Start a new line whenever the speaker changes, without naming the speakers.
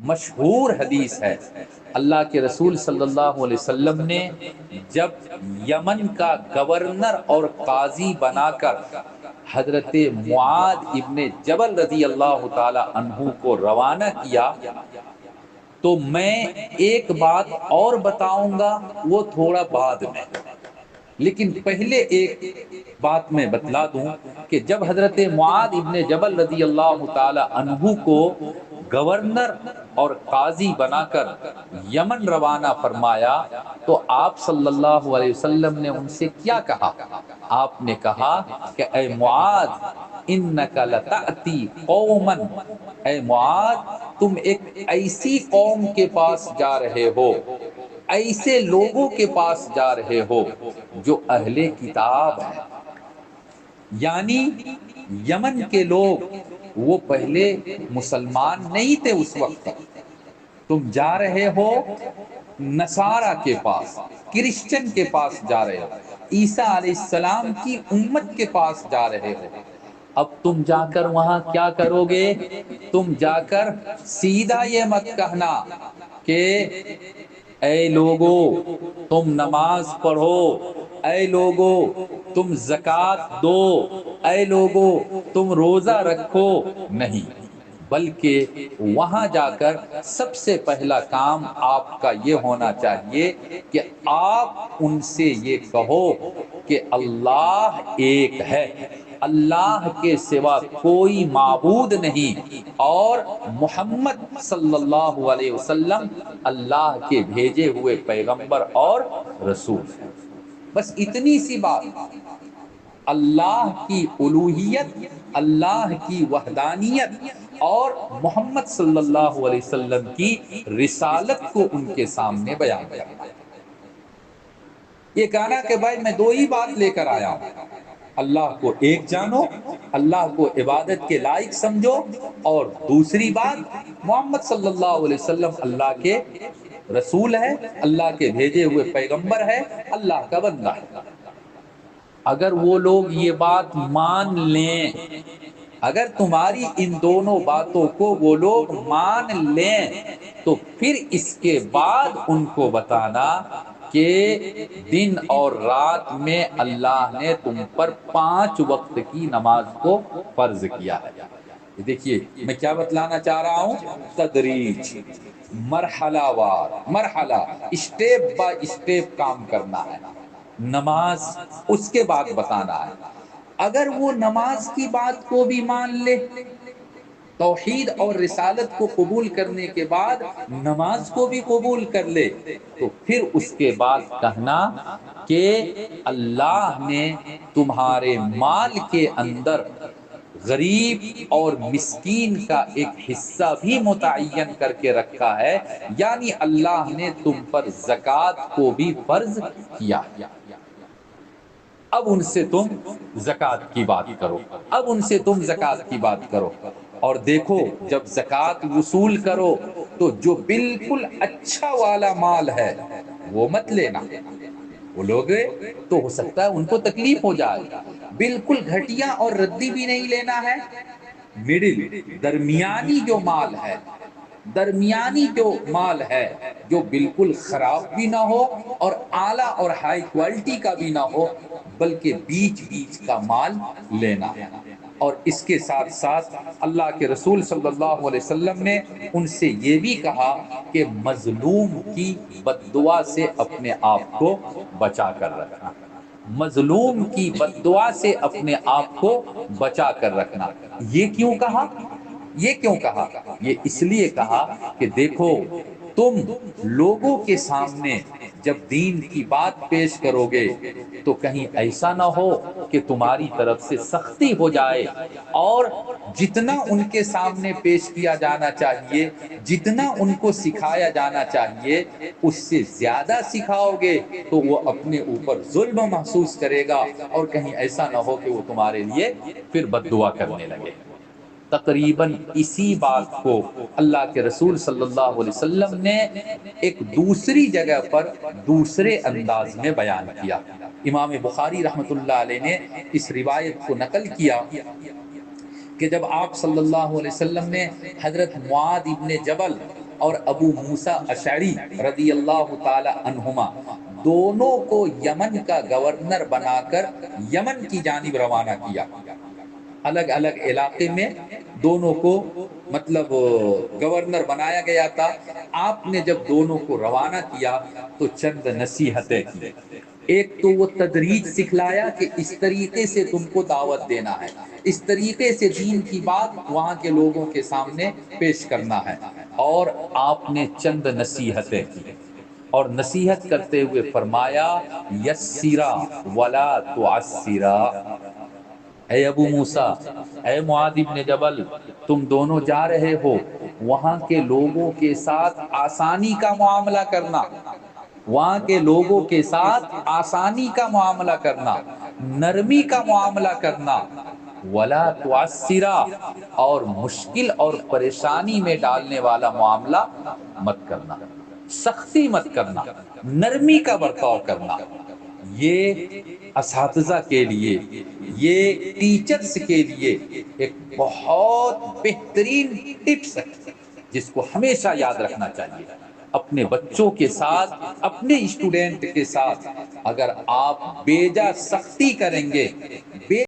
مشہور حدیث ہے، اللہ کے رسول صلی اللہ علیہ وسلم نے جب یمن کا گورنر اور قاضی بنا کر حضرت معاذ ابن جبل رضی اللہ تعالی عنہ کو روانہ کیا، تو میں ایک بات اور بتاؤں گا، وہ تھوڑا بعد میں، لیکن پہلے ایک بات میں بتلا دوں کہ جب حضرت معاذ ابن جبل رضی اللہ تعالی عنہ کو گورنر اور قاضی بنا کر یمن روانہ فرمایا، تو آپ صلی اللہ علیہ وسلم نے ان سے کیا کہا؟ آپ نے کہا کہ اے معاذ انک لتأتی قوما، اے معاذ تم ایک ایسی قوم کے پاس جا رہے ہو، ایسے لوگوں کے پاس جا رہے ہو جو اہل کتاب ہے، یعنی یمن کے لوگ وہ پہلے مسلمان نہیں تھے، اس وقت تم جا رہے ہو نصارہ کے پاس، کرسچن کے پاس جا رہے ہو، عیسیٰ علیہ السلام کی امت کے پاس جا رہے ہو۔ اب تم جا کر وہاں کیا کرو گے؟ تم جا کر سیدھا یہ مت کہنا کہ اے لوگو تم نماز پڑھو، اے لوگو تم زکوٰۃ دو، اے لوگو تم روزہ رکھو، نہیں، بلکہ وہاں جا کر سب سے پہلا کام آپ کا یہ ہونا چاہیے کہ آپ ان سے یہ کہو کہ اللہ ایک ہے، اللہ کے سوا کوئی معبود نہیں، اور محمد صلی اللہ علیہ وسلم اللہ کے بھیجے ہوئے پیغمبر اور رسول ہیں۔ بس اتنی سی بات، اللہ کی الوہیت، اللہ کی وحدانیت اور محمد صلی اللہ علیہ وسلم کی رسالت کو ان کے سامنے بیان کرنا۔ یہ کہنا کہ بھائی میں دو ہی بات لے کر آیا ہوں، اللہ کو ایک جانو، اللہ کو عبادت کے لائق سمجھو، اور دوسری بات محمد صلی اللہ علیہ وسلم اللہ کے رسول ہے، اللہ کے بھیجے ہوئے پیغمبر ہے، اللہ کا بندہ ہے۔ اگر وہ لوگ یہ بات مان لیں، اگر تمہاری ان دونوں باتوں کو وہ لوگ مان لیں، تو پھر اس کے بعد ان کو بتانا کہ دن اور رات میں اللہ نے تم پر 5 وقت کی نماز کو فرض کیا ہے۔ دیکھیے میں کیا بتلانا چاہ رہا ہوں، تدریج، مرحلہ وار، مرحلہ، اسٹیپ بائی اسٹیپ کام کرنا ہے۔ نماز اس کے بعد بتانا ہے۔ اگر وہ نماز کی بات کو بھی مان لے، توحید اور رسالت کو قبول کرنے کے بعد نماز کو بھی قبول کر لے، تو پھر اس کے بعد کہنا کہ اللہ نے تمہارے مال کے اندر غریب اور مسکین کا ایک حصہ بھی متعین کر کے رکھا ہے، یعنی اللہ نے تم پر زکوٰۃ کو بھی فرض کیا۔ اب ان سے تم زکوٰۃ کی بات کرو، اب ان سے تم زکوٰۃ کی بات کرو، اور دیکھو جب زکوٰۃ وصول کرو تو جو بالکل اچھا والا مال ہے وہ مت لینا، وہ لوگ تو ہو سکتا ہے ان کو تکلیف ہو جائے، بالکل گھٹیا اور ردی بھی نہیں لینا ہے، مڈل، درمیانی جو مال ہے، درمیانی جو مال ہے، جو بالکل خراب بھی نہ ہو اور اعلیٰ اور ہائی کوالٹی کا بھی نہ ہو، بلکہ بیچ بیچ کا مال لینا ہے۔ اور اس کے ساتھ ساتھ اللہ کے رسول صلی اللہ علیہ وسلم نے ان سے یہ بھی کہا کہ مظلوم کی بد دعا سے اپنے آپ کو بچا کر رکھنا، مظلوم کی بد دعا سے اپنے آپ کو بچا کر رکھنا۔ یہ کیوں کہا؟ یہ کیوں کہا؟ یہ اس لیے کہا کہ دیکھو تم لوگوں کے سامنے جب دین کی بات پیش کرو گے تو کہیں ایسا نہ ہو کہ تمہاری طرف سے سختی ہو جائے، اور جتنا ان کے سامنے پیش کیا جانا چاہیے، جتنا ان کو سکھایا جانا چاہیے، اس سے زیادہ سکھاؤ گے تو وہ اپنے اوپر ظلم محسوس کرے گا، اور کہیں ایسا نہ ہو کہ وہ تمہارے لیے پھر بد دعا کرنے لگے۔ تقریباً اسی بات کو اللہ کے رسول صلی اللہ علیہ وسلم نے ایک دوسری جگہ پر دوسرے انداز میں بیان کیا۔ امام بخاری رحمۃ اللہ علیہ نے اس روایت کو نقل کیا کہ جب آپ صلی اللہ علیہ وسلم نے حضرت معاذ ابن جبل اور ابو موسیٰ اشعری رضی اللہ تعالی عنہما دونوں کو یمن کا گورنر بنا کر یمن کی جانب روانہ کیا. الگ الگ علاقے میں دونوں کو مطلب گورنر بنایا گیا تھا. آپ نے جب دونوں کو روانہ کیا تو چند نصیحتیں کی. ایک تو وہ تدریج سکھلایا کہ اس طریقے سے تم کو دعوت دینا ہے، اس طریقے سے دین کی بات وہاں کے لوگوں کے سامنے پیش کرنا ہے. اور آپ نے چند نصیحتیں کی اور نصیحت کرتے ہوئے فرمایا یسرا ولا تعسرا. اے ابو موسیٰ، اے معاذ بن جبل، تم دونوں جا رہے ہو، وہاں کے لوگوں کے ساتھ آسانی کا معاملہ کرنا، وہاں کے لوگوں کے ساتھ آسانی کا معاملہ کرنا، نرمی کا معاملہ کرنا. ولا تعسرا، اور مشکل اور پریشانی میں ڈالنے والا معاملہ مت کرنا، سختی مت کرنا، نرمی کا برتاؤ کرنا. یہ اساتذہ کے لیے، یہ ٹیچرز کے لیے ایک بہت بہترین ٹپس ہے جس کو ہمیشہ یاد رکھنا چاہیے. اپنے بچوں کے ساتھ، اپنے اسٹوڈنٹ کے ساتھ اگر آپ بیجا سختی کریں گے،